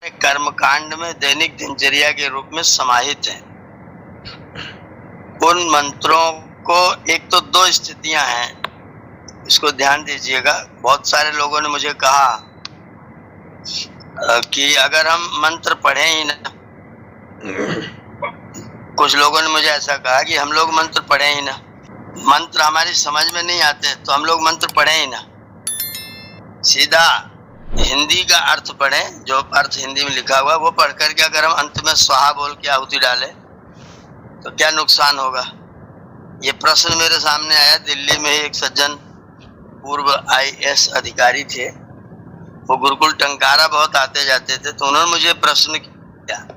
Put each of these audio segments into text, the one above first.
कर्मकांड में दैनिक दिनचर्या के रूप में समाहित है। उन मंत्रों को एक तो दो स्थितियां हैं, इसको ध्यान दीजिएगा। बहुत सारे लोगों ने मुझे कहा कि अगर हम मंत्र पढ़े ही ना, कुछ लोगों ने मुझे ऐसा कहा कि हम लोग मंत्र पढ़े ही ना, मंत्र हमारी समझ में नहीं आते तो हम लोग मंत्र पढ़े ही ना, सीधा हिंदी का अर्थ पढ़ें, जो अर्थ हिंदी में लिखा हुआ वो पढ़ करके अगर हम अंत में स्वाहा बोल के आहुति डालें तो क्या नुकसान होगा। ये प्रश्न मेरे सामने आया। दिल्ली में एक सज्जन पूर्व IAS अधिकारी थे, वो गुरुकुल टंकारा बहुत आते जाते थे, तो उन्होंने मुझे प्रश्न किया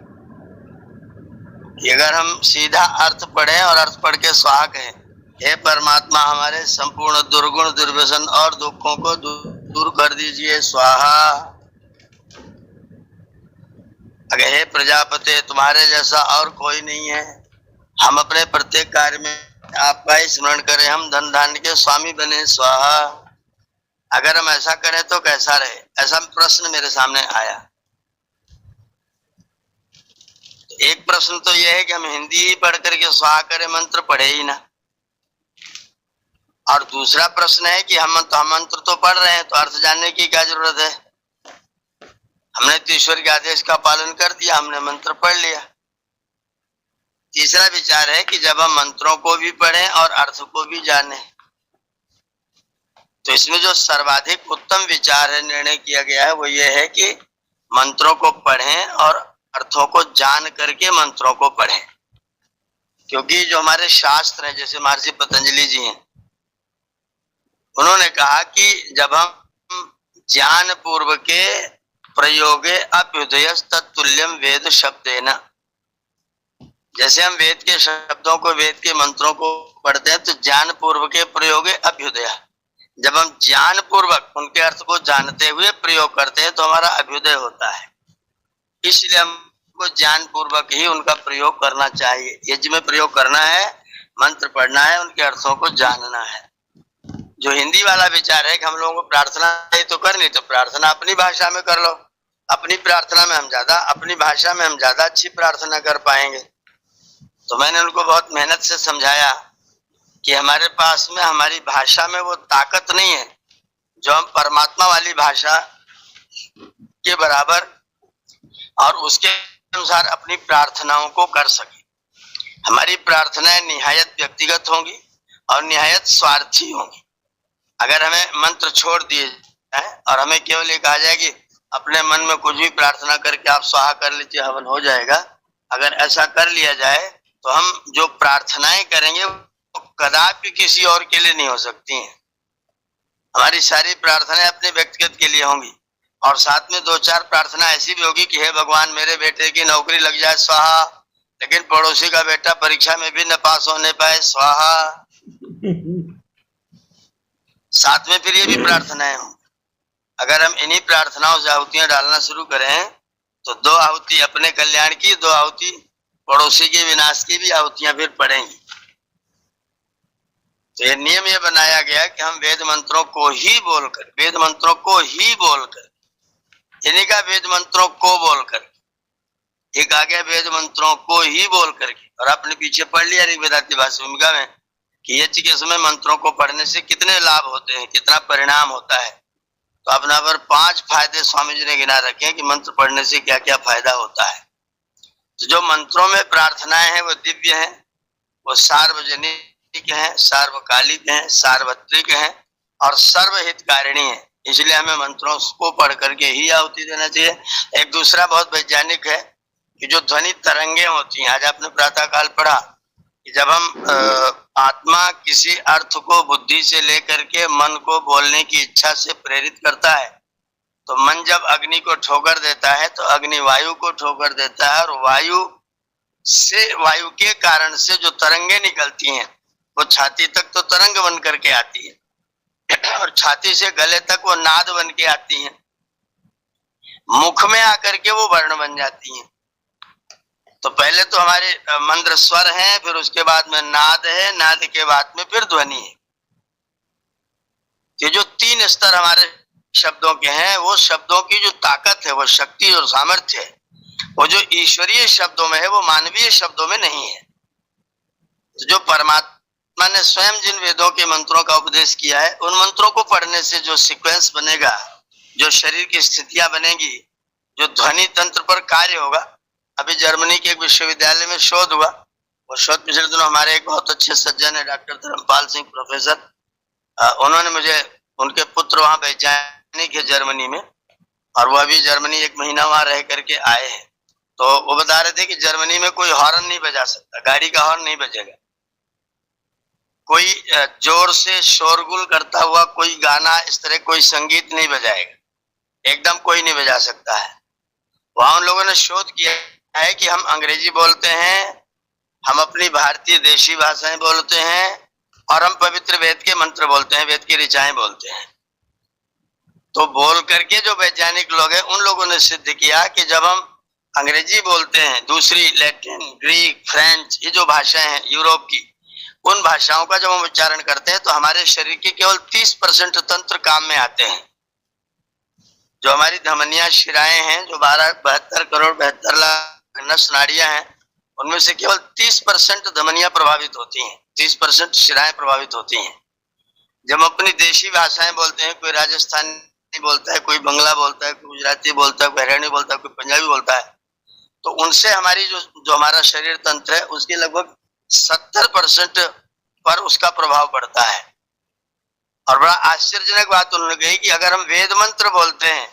कि अगर हम सीधा अर्थ पढ़ें और अर्थ पढ़ के स्वाहा कहें, हे परमात्मा हमारे संपूर्ण दुर्गुण दुर्व्यसन और दुखों को दूर कर दीजिए स्वाहा। अगर हे प्रजापति तुम्हारे जैसा और कोई नहीं है, हम अपने प्रत्येक कार्य में आपका ही स्मरण करें, हम धन धान्य के स्वामी बने स्वाहा। अगर हम ऐसा करें तो कैसा रहे, ऐसा प्रश्न मेरे सामने आया। एक प्रश्न तो यह है कि हम हिंदी ही पढ़ करके स्वाहा करें, मंत्र पढ़े ही ना। और दूसरा प्रश्न है कि हम मंत्र तो पढ़ रहे हैं तो अर्थ जानने की क्या जरूरत है। हमने तो ईश्वर के आदेश का पालन कर दिया, हमने मंत्र पढ़ लिया। तीसरा विचार है कि जब हम मंत्रों को भी पढ़ें और अर्थ को भी जानें, तो इसमें जो सर्वाधिक उत्तम विचार है, निर्णय किया गया है, वो ये है कि मंत्रों को पढ़ें और अर्थों को जान करके मंत्रों को पढ़ें। क्योंकि जो हमारे शास्त्र हैं, जैसे महर्षि पतंजलि जी हैं, उन्होंने कहा कि जब हम ज्ञान पूर्व के प्रयोगे अभ्युदय तत्तुल्यम वेद शब्देन, जैसे हम वेद के शब्दों को, वेद के मंत्रों को पढ़ते हैं तो ज्ञान पूर्व के प्रयोगे अभ्युदय, जब हम ज्ञान पूर्वक उनके अर्थ को जानते हुए प्रयोग करते हैं तो हमारा अभ्युदय होता है। इसलिए हमको ज्ञान पूर्वक ही उनका प्रयोग करना चाहिए। यज्ञ में प्रयोग करना है, मंत्र पढ़ना है, उनके अर्थों को जानना है। जो हिंदी वाला विचार है कि हम लोगों को प्रार्थना है तो कर, नहीं तो प्रार्थना अपनी भाषा में कर लो, अपनी प्रार्थना में हम ज्यादा, अपनी भाषा में हम ज्यादा अच्छी प्रार्थना कर पाएंगे। तो मैंने उनको बहुत मेहनत से समझाया कि हमारे पास में, हमारी भाषा में वो ताकत नहीं है जो हम परमात्मा वाली भाषा के बराबर और उसके अनुसार अपनी प्रार्थनाओं को कर सके। हमारी प्रार्थनाएं निहायत व्यक्तिगत होंगी और निहायत स्वार्थी होंगी। अगर हमें मंत्र छोड़ दिए जाए और हमें केवल ये कहा जाए कि अपने मन में कुछ भी प्रार्थना करके आप स्वाहा कर लीजिए, हवन हो जाएगा, अगर ऐसा कर लिया जाए तो हम जो प्रार्थनाएं करेंगे वो कदापि किसी और के लिए नहीं हो सकती हैं। हमारी सारी प्रार्थनाएं अपने व्यक्तिगत के लिए होंगी और साथ में दो चार प्रार्थना ऐसी भी होगी कि हे भगवान मेरे बेटे की नौकरी लग जाए स्वाहा, लेकिन पड़ोसी का बेटा परीक्षा में भी न पास होने पाए स्वाहा। साथ में फिर ये भी प्रार्थनाएं हों। अगर हम इन्हीं प्रार्थनाओं से आहुतियां डालना शुरू करें तो दो आहुति अपने कल्याण की, दो आहुति पड़ोसी के विनाश की भी आहुतियां फिर पड़ेंगी। तो ये नियम ये बनाया गया कि हम वेद मंत्रों को ही बोलकर, वेद मंत्रों को ही बोलकर, यानी का वेद मंत्रों को बोलकर, एक आ गया वेद मंत्रों को ही बोल करके, और आपने पीछे पढ़ लिया ऋग्वेदाति भाष्य भूमिका में कि यज्ञ के समय मंत्रों को पढ़ने से कितने लाभ होते हैं, कितना परिणाम होता है। तो अपना पर 5 फायदे स्वामी जी ने गिना रखे हैं कि मंत्र पढ़ने से क्या क्या फायदा होता है। तो जो मंत्रों में प्रार्थनाएं हैं वो दिव्य हैं, वो सार्वजनिक हैं, सार्वकालिक हैं, सार्वत्रिक हैं और सर्वहितकारिणी है। इसलिए हमें मंत्रों को पढ़ करके ही आहुति देना चाहिए। एक दूसरा बहुत वैज्ञानिक है कि जो ध्वनि तरंगे होती हैं, आज आपने प्रातः काल पढ़ा कि जब हम आत्मा किसी अर्थ को बुद्धि से लेकर के मन को बोलने की इच्छा से प्रेरित करता है, तो मन जब अग्नि को ठोकर देता है तो अग्नि वायु को ठोकर देता है, और वायु के कारण से जो तरंगे निकलती हैं वो छाती तक तो तरंग बन करके आती है और छाती से गले तक वो नाद बन के आती हैं, मुख में आकर के वो वर्ण बन जाती हैं। तो पहले तो हमारे मंत्र स्वर हैं, फिर उसके बाद में नाद है, नाद के बाद में फिर ध्वनि है। ये जो 3 स्तर हमारे शब्दों के हैं, वो शब्दों की जो ताकत है, वो शक्ति और सामर्थ्य है, वो जो ईश्वरीय शब्दों में है वो मानवीय शब्दों में नहीं है। तो जो परमात्मा ने स्वयं जिन वेदों के मंत्रों का उपदेश किया है, उन मंत्रों को पढ़ने से जो सीक्वेंस बनेगा, जो शरीर की स्थितियां बनेगी, जो ध्वनि तंत्र पर कार्य होगा। अभी जर्मनी के एक विश्वविद्यालय में शोध हुआ, वो शोध पिछले दिनों हमारे एक बहुत अच्छे सज्जन है डॉक्टर धर्मपाल सिंह प्रोफेसर, उन्होंने मुझे, उनके पुत्र वहां वैज्ञानिक है जर्मनी में, और वो अभी जर्मनी 1 महीना वहां रह करके आए हैं। तो वो बता रहे थे कि जर्मनी में कोई हॉर्न नहीं बजा सकता, गाड़ी का हॉर्न नहीं बजेगा, कोई जोर से शोरगुल करता हुआ कोई गाना, इस तरह कोई संगीत नहीं बजाएगा, एकदम कोई नहीं बजा सकता है। वहां उन लोगों ने शोध किया है कि हम अंग्रेजी बोलते हैं, हम अपनी भारतीय देशी भाषाएं बोलते हैं, और हम पवित्र वेद के मंत्र बोलते हैं, वेद की ऋचाएं बोलते हैं। तो बोल करके जो वैज्ञानिक लोग हैं, उन लोगों ने सिद्ध किया कि जब हम अंग्रेजी बोलते हैं, दूसरी लैटिन, ग्रीक, फ्रेंच, ये जो भाषाएं हैं यूरोप की, उन भाषाओं का जब हम उच्चारण करते हैं तो हमारे शरीर के केवल 30% तंत्र काम में आते हैं। जो हमारी धमनियां, शिराएं हैं, जो 72 करोड़ 72 लाख नस नाड़ियां हैं, उनमें से केवल 30% धमनियां प्रभावित होती हैं, 30% शिराएं प्रभावित होती हैं। जब हम अपनी देशी भाषाएं बोलते हैं, कोई राजस्थानी बोलता है, कोई बंगला बोलता है, कोई गुजराती बोलता है, कोई हरियाणी बोलता है, कोई पंजाबी बोलता है, तो उनसे हमारी जो हमारा शरीर तंत्र है, उसके लगभग 70% पर उसका प्रभाव पड़ता है। और बड़ा आश्चर्यजनक बात उन्होंने कही कि अगर हम वेद मंत्र बोलते हैं,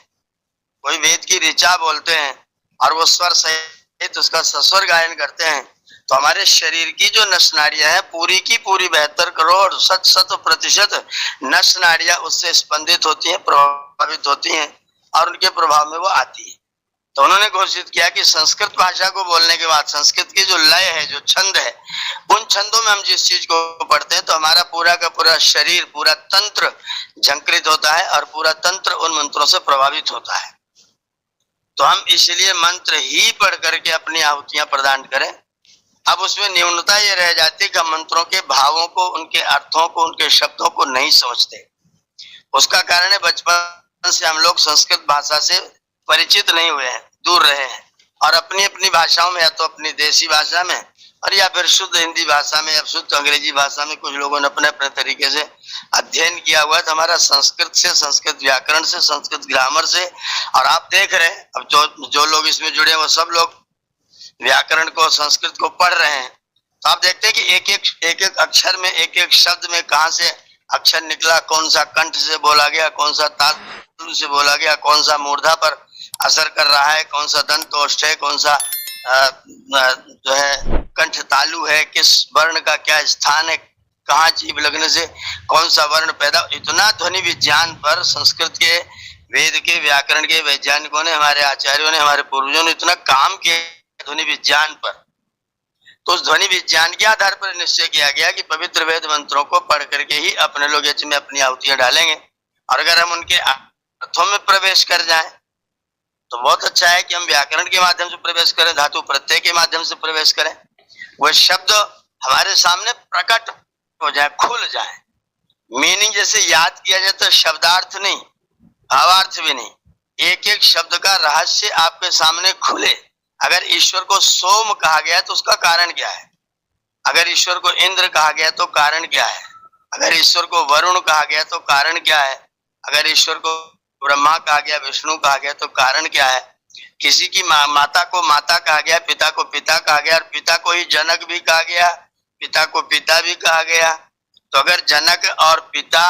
कोई वेद की ऋचा बोलते हैं, और वो स्वर सहित उसका सस्वर गायन करते हैं, तो हमारे शरीर की जो नस नाड़ियां हैं, पूरी की पूरी 72 करोड़ 100% नस नाड़ियां उससे स्पंदित होती हैं, प्रभावित होती हैं, और उनके प्रभाव में वो आती है। तो उन्होंने घोषित किया कि संस्कृत भाषा को बोलने के बाद संस्कृत की जो लय है, जो छंद है, उन छंदों में हम जिस चीज को पढ़ते हैं तो हमारा पूरा का पूरा शरीर, पूरा तंत्र झंकृत होता है, और पूरा तंत्र उन मंत्रों से प्रभावित होता है। तो हम इसलिए मंत्र ही पढ़ करके अपनी आहुतियां प्रदान करें। अब उसमें न्यूनता ये रह जाती है कि हम मंत्रों के भावों को, उनके अर्थों को, उनके शब्दों को नहीं समझते। उसका कारण है बचपन से हम लोग संस्कृत भाषा से परिचित नहीं हुए हैं, दूर रहे हैं, और अपनी अपनी भाषाओं में, या तो अपनी देशी भाषा में, और या फिर शुद्ध हिंदी भाषा में, या शुद्ध अंग्रेजी भाषा में कुछ लोगों ने अपने अपने तरीके से अध्ययन किया हुआ है। तो हमारा संस्कृत से, संस्कृत व्याकरण से, संस्कृत ग्रामर से, और आप देख रहे हैं अब जो लोग इसमें जुड़े हैं वो सब लोग व्याकरण को, संस्कृत को पढ़ रहे हैं। तो आप देखते हैं कि एक एक अक्षर में, एक एक शब्द में कहाँ से अक्षर निकला, कौन सा कंठ से बोला गया, कौन सा तालु से बोला गया, कौन सा मूर्धा पर असर कर रहा है, कौन सा दंत ओष्ठ है, कौन सा जो है कंठ तालु है, किस वर्ण का क्या स्थान है, कहाँ जीभ लगने से कौन सा वर्ण पैदा। इतना ध्वनि विज्ञान पर संस्कृत के, वेद के, व्याकरण के वैज्ञानिकों ने, हमारे आचार्यों ने, हमारे पूर्वजों ने इतना काम किया ध्वनि विज्ञान पर। तो उस ध्वनि विज्ञान के आधार पर निश्चय किया गया कि पवित्र वेद मंत्रों को पढ़ करके ही अपने लोग यज्ञ में अपनी आहुतियां डालेंगे, और अगर हम उनके अर्थों में प्रवेश कर जाएं तो बहुत अच्छा है कि हम व्याकरण के माध्यम से प्रवेश करें, धातु प्रत्यय के माध्यम से प्रवेश करें, वह शब्द हमारे सामने प्रकट हो जाए, खुल जाए। मीनिंग जैसे याद किया जाए तो शब्दार्थ नहीं, भावार्थ भी नहीं, एक एक शब्द का रहस्य आपके सामने खुले। अगर ईश्वर को सोम कहा गया तो उसका कारण क्या है, अगर ईश्वर को इंद्र कहा गया तो कारण क्या है, अगर ईश्वर को वरुण कहा गया तो कारण क्या है, अगर ईश्वर को ब्रह्मा कहा गया, विष्णु कहा गया तो कारण क्या है। किसी की माता को माता कहा गया, पिता को पिता कहा गया, और पिता को ही जनक भी कहा गया, पिता को पिता भी कहा गया। तो अगर जनक और पिता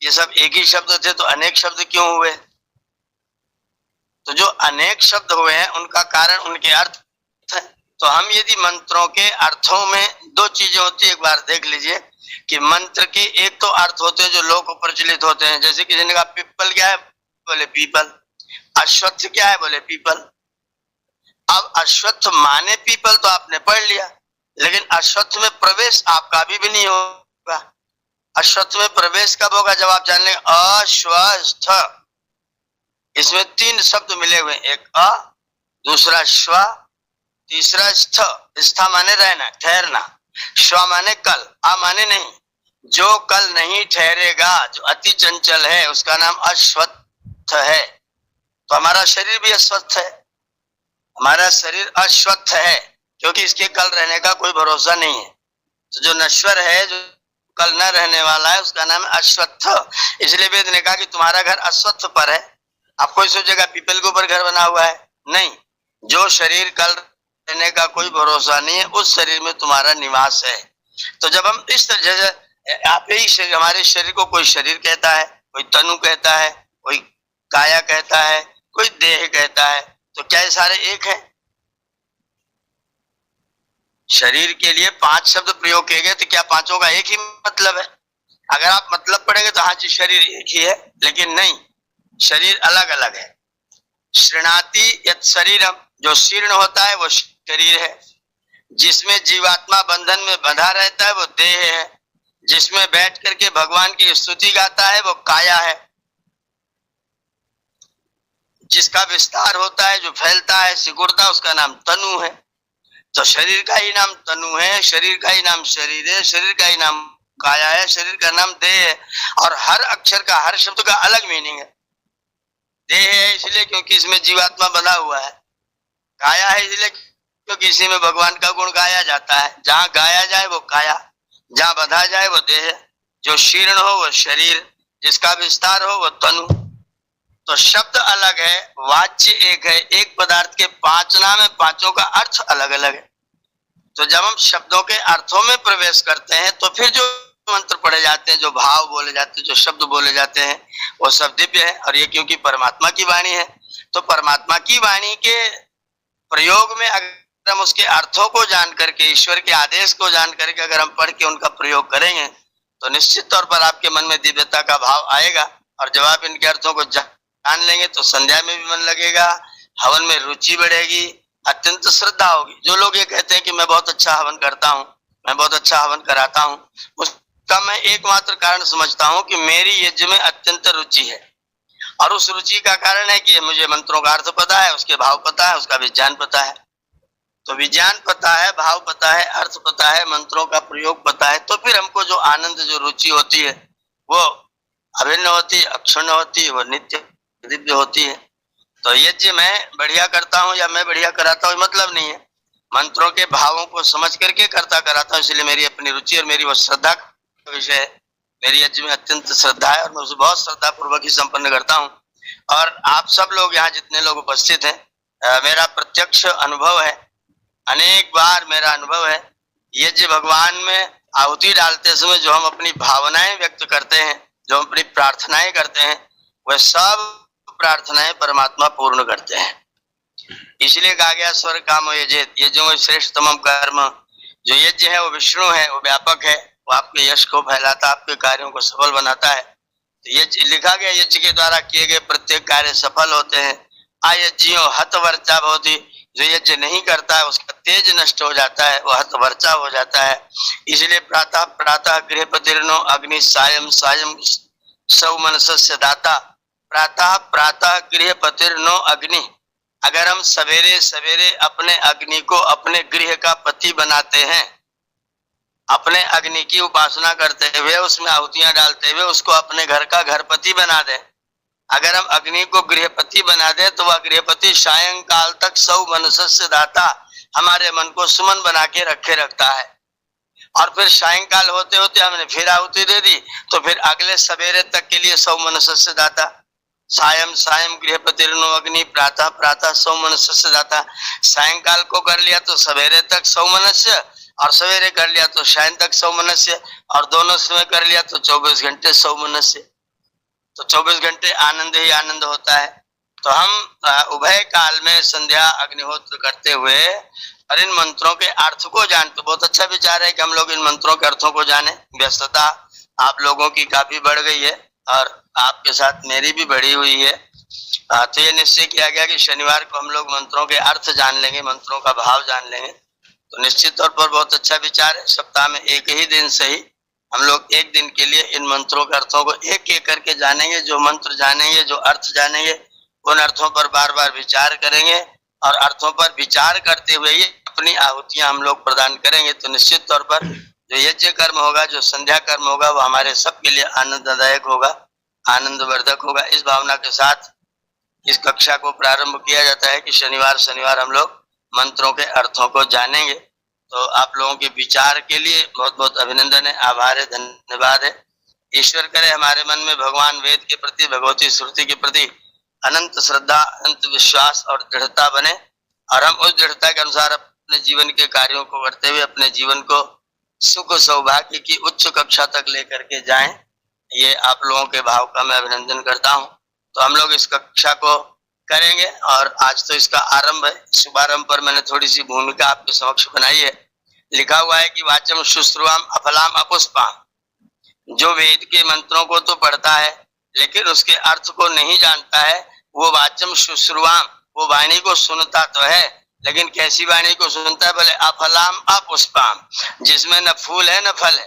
ये सब एक ही शब्द थे तो अनेक शब्द क्यों हुए। तो जो अनेक शब्द हुए हैं उनका कारण उनके अर्थ है। तो हम यदि मंत्रों के अर्थों में दो चीजें होती है, एक बार देख लीजिए कि मंत्र के एक तो अर्थ होते हैं जो लोक प्रचलित होते हैं, जैसे कि जिनका पिप्पल क्या है, बोले पीपल, अश्वत्थ क्या है, बोले पीपल। अब अश्वत्थ माने पीपल तो आपने पढ़ लिया, लेकिन अश्वत्थ में प्रवेश आपका भी नहीं होगा। अश्वत्थ में प्रवेश कब होगा, जब आप जान लेंगे अश्वस्थ। इसमें 3 शब्द मिले हुए, एक अ, दूसरा श्व, तीसरा स्थ। स्थ माने रहना, ठहरना, श्व माने कल, आ माने नहीं। जो कल नहीं ठहरेगा, जो अति चंचल है, उसका नाम अश्वत्थ। है तो हमारा शरीर भी अस्वस्थ है, हमारा शरीर अश्वत्थ है, क्योंकि इसके कल रहने का कोई भरोसा नहीं है। तो जो नश्वर है, जो कल न रहने वाला है, उसका नाम है अश्वत्थ। इसलिए वेद ने कहा कि तुम्हारा घर अश्वत्थ पर है। आप कोई सोचेगा पीपल के ऊपर घर बना हुआ है, नहीं, जो शरीर कल रहने का कोई भरोसा नहीं है, उस शरीर में तुम्हारा निवास है। तो जब हम इस तरह से आप ही शरीर, हमारे शरीर को कोई शरीर कहता है, कोई तनु कहता है, कोई काया कहता है, कोई देह कहता है, तो क्या ये सारे एक है? शरीर के लिए 5 शब्द प्रयोग किए गए, तो क्या पांचों का एक ही मतलब है? अगर आप मतलब पढ़ेंगे तो हाँ जी शरीर एक ही है, लेकिन नहीं, शरीर अलग अलग है। श्रृणाति यत् शरीरम, जो शीर्ण होता है वो शरीर है। जिसमें जीवात्मा बंधन में बंधा रहता है वो देह है। जिसमें बैठ करके भगवान की स्तुति गाता है वो काया है। जिसका विस्तार होता है, जो फैलता है, सिकुड़ता, उसका नाम तनु है। तो शरीर का ही नाम तनु है, शरीर का ही नाम शरीर है, शरीर का ही नाम काया है, शरीर का नाम देह है। और हर अक्षर का, हर शब्द का अलग मीनिंग है। देह है इसलिए क्योंकि इसमें जीवात्मा बंधा हुआ है। काया है इसलिए क्योंकि इसी में भगवान का गुण गाया जाता है। जहां गाया जाए वो काया, जहां बंधा जाए वो देह। जो शीर्ण हो वो शरीर, जिसका विस्तार हो वो तनु। तो शब्द अलग है, वाच्य एक है। एक पदार्थ के 5 नाम है, पांचों का अर्थ अलग अलग है। तो जब हम शब्दों के अर्थों में प्रवेश करते हैं तो फिर जो मंत्र पढ़े जाते हैं, जो भाव बोले जाते हैं, जो शब्द बोले जाते हैं, वो सब दिव्य है। और ये क्योंकि परमात्मा की वाणी है, तो परमात्मा की वाणी के प्रयोग में अगर हम उसके अर्थों को जान करके, ईश्वर के आदेश को जान करके अगर हम पढ़ के उनका प्रयोग करेंगे तो निश्चित तौर पर आपके मन में दिव्यता का भाव आएगा। और जब आप इनके अर्थों को जान लेंगे तो संध्या में भी मन लगेगा, हवन में रुचि बढ़ेगी, अत्यंत श्रद्धा होगी। जो लोग ये कहते हैं कि मैं बहुत अच्छा हवन करता हूँ, मैं बहुत अच्छा हवन कराता हूँ, उसका मैं एकमात्र कारण समझता हूँ कि मेरी यज्ञ में अत्यंत रुचि है। और उस रुचि का कारण है कि मुझे मंत्रों का अर्थ पता है, उसके भाव पता है, उसका विज्ञान पता है। तो विज्ञान पता है, भाव पता है, अर्थ पता है, मंत्रों का प्रयोग पता है, तो फिर हमको जो आनंद, जो रुचि होती है वो अभिन्न होती है, अक्षुण्ण होती है, वो नित्य दिव्य होती है। तो यज्ञ मैं बढ़िया करता हूँ या मैं बढ़िया कराता हूँ मतलब नहीं है, मंत्रों के भावों को समझ करके करता कराता हूँ। इसलिए मेरी अपनी रुचि और मेरी वो श्रद्धा का विषय है। मेरी यज्ञ में अत्यंत श्रद्धा है और मैं उसे बहुत श्रद्धा पूर्वक ही संपन्न करता हूँ। और आप सब लोग यहाँ जितने लोग उपस्थित हैं, मेरा प्रत्यक्ष अनुभव है, अनेक बार मेरा अनुभव है, यज्ञ भगवान में आहुति डालते समय जो हम अपनी भावनाएं व्यक्त करते हैं, जो हम अपनी प्रार्थनाएं करते हैं, वह सब प्रार्थनाएं परमात्मा पूर्ण करते हैं। इसलिए कहा गया स्वर्ग काम यजेत, ये जो श्रेष्ठतम कर्म, जो यज्ञ है वो विष्णु है, वो व्यापक है, वो आपके यश को फैलाता, आपके कार्यों को सफल बनाता है। तो यज्ञ लिखा गया, यज्ञ के द्वारा किए गए प्रत्येक कार्य सफल होते हैं। अयज्ञियों हत वर्चा भवति, जो यज्ञ नहीं करता है उसका तेज नष्ट हो जाता है, वो हत वर्चा हो जाता है। इसलिए प्रातः प्रातः गृहपतिर्नो अग्नि सायं सायं सौ मनसस्य दाता। प्रातः प्रातः गृहपतिर्नो अग्नि, अगर हम सवेरे सवेरे अपने अग्नि को अपने गृह का पति बनाते हैं, अपने अग्नि की उपासना करते हुए, उसमें आहुतियां डालते हुए उसको अपने घर का घरपति बना दें, अगर हम अग्नि को गृहपति बना दे तो वह गृहपति सायंकाल तक सौ मनसस्य दाता, हमारे मन को सुमन बना के रखे रखता है। और फिर सायंकाल होते होते हमने फिर आहुति दे दी तो फिर अगले सवेरे तक के लिए सौ मनसस्य दाता। सायं सायं गृहपतिर्नो अग्नि प्रातः प्रातः सौ मनसस्य दाता। सायंकाल को कर लिया तो सवेरे तक सौ मनस्य, और सवेरे कर लिया तो सायं तक सौ मनस्य, और दोनों समय कर लिया तो 24 घंटे सौ मनस्य। तो 24 घंटे आनंद ही आनंद होता है। तो हम उभय काल में संध्या अग्निहोत्र करते हुए और इन मंत्रों के अर्थ को जान, तो बहुत अच्छा विचार है कि हम लोग इन मंत्रों के अर्थों को जाने। व्यस्तता आप लोगों की काफी बढ़ गई है और आपके साथ मेरी भी बढ़ी हुई है। तो ये निश्चय किया गया कि शनिवार को हम लोग मंत्रों के अर्थ जान लेंगे, मंत्रों का भाव जान लेंगे। तो निश्चित तौर पर बहुत अच्छा विचार है। सप्ताह में एक ही दिन सही हम लोग एक दिन के लिए इन मंत्रों के अर्थों को एक एक करके जानेंगे। जो मंत्र जानेंगे, जो अर्थ जानेंगे, उन अर्थों पर बार बार विचार करेंगे और अर्थों पर विचार करते हुए ही अपनी आहुतियां हम लोग प्रदान करेंगे। तो निश्चित तौर पर जो यज्ञ कर्म होगा, जो संध्या कर्म होगा, वो हमारे सबके लिए आनंददायक होगा, आनंदवर्धक होगा। इस भावना के साथ इस कक्षा को प्रारंभ किया जाता है कि शनिवार शनिवार हम लोग मंत्रों के अर्थों को जानेंगे। तो आप लोगों के विचार के लिए बहुत बहुत अभिनंदन है, आभार है, धन्यवाद है। ईश्वर करे हमारे मन में भगवान वेद के प्रति, भगवती श्रुति के प्रति अनंत श्रद्धा, अनंत विश्वास और दृढ़ता बने, और हम उस दृढ़ता के अनुसार अपने जीवन के कार्यों को करते हुए अपने जीवन को सुख सौभाग्य की उच्च कक्षा तक लेकर के जाएं। ये आप लोगों के भाव का मैं अभिनंदन करता हूं। तो हम लोग इस कक्षा को करेंगे, और आज तो इसका आरंभ है। शुभारंभ पर मैंने थोड़ी सी भूमिका आपके समक्ष बनाई है। लिखा हुआ है कि वाचम शुश्रुवाम अफलाम अपुष्पाम। जो वेद के मंत्रों को तो पढ़ता है लेकिन उसके अर्थ को नहीं जानता है, वो वाचम शुश्रुवाम, वो वाणी को सुनता तो है लेकिन कैसी वाणी को सुनता है? बोले अफलाम अपुष्पाम, जिसमें न फूल है न फल है।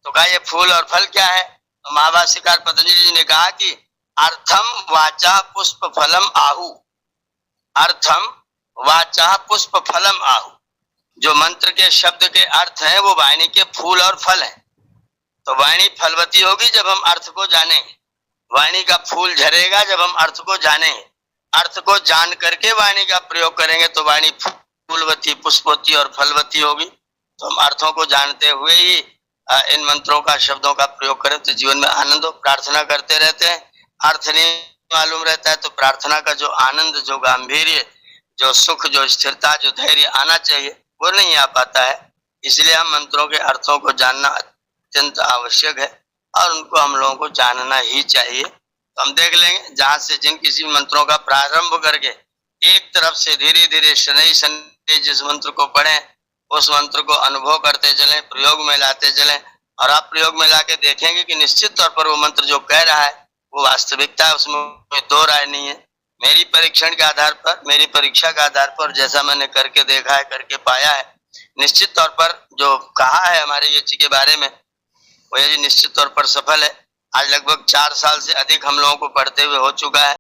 तो कहा ये फूल और फल क्या है? तो महाभाष्यकार पतंजलि जी ने कहा कि अर्थम वाचा पुष्प फलम आहु। अर्थम वाचा पुष्प फलम आहु। जो मंत्र के शब्द के अर्थ हैं वो वाणी के फूल और फल है। तो वाणी फलवती होगी जब हम अर्थ को जानेंगे, वाणी का फूल झरेगा जब हम अर्थ को जानेंगे। अर्थ को जान करके वाणी का प्रयोग करेंगे तो वाणी फूलवती, पुष्पवती और फलवती होगी। तो हम अर्थों को जानते हुए ही इन मंत्रों का, शब्दों का प्रयोग करें तो जीवन में आनंद हो। प्रार्थना करते रहते हैं, अर्थ नहीं मालूम रहता है तो प्रार्थना का जो आनंद, जो गांभीर्य, जो सुख, जो स्थिरता, जो धैर्य आना चाहिए वो नहीं आ पाता है। इसलिए हम मंत्रों के अर्थों को जानना अत्यंत आवश्यक है और उनको हम लोगों को जानना ही चाहिए। तो हम देख लेंगे जहां से जिन किसी मंत्रों का प्रारंभ करके एक तरफ से धीरे धीरे शनै शनै जिस मंत्र को पढ़ें उस मंत्र को अनुभव करते चलें, प्रयोग में लाते चलें, और आप प्रयोग में लाके देखेंगे कि निश्चित तौर पर वो मंत्र जो कह रहा है वो वास्तविकता है, उसमें कोई दो राय नहीं है। मेरी परीक्षण के आधार पर, मेरी परीक्षा के आधार पर, जैसा मैंने करके देखा है, करके पाया है, निश्चित तौर पर जो कहा है हमारे ये जी के बारे में वो ये निश्चित तौर पर सफल है। आज लगभग 4 साल से अधिक हम लोगों को पढ़ते हुए हो चुका है।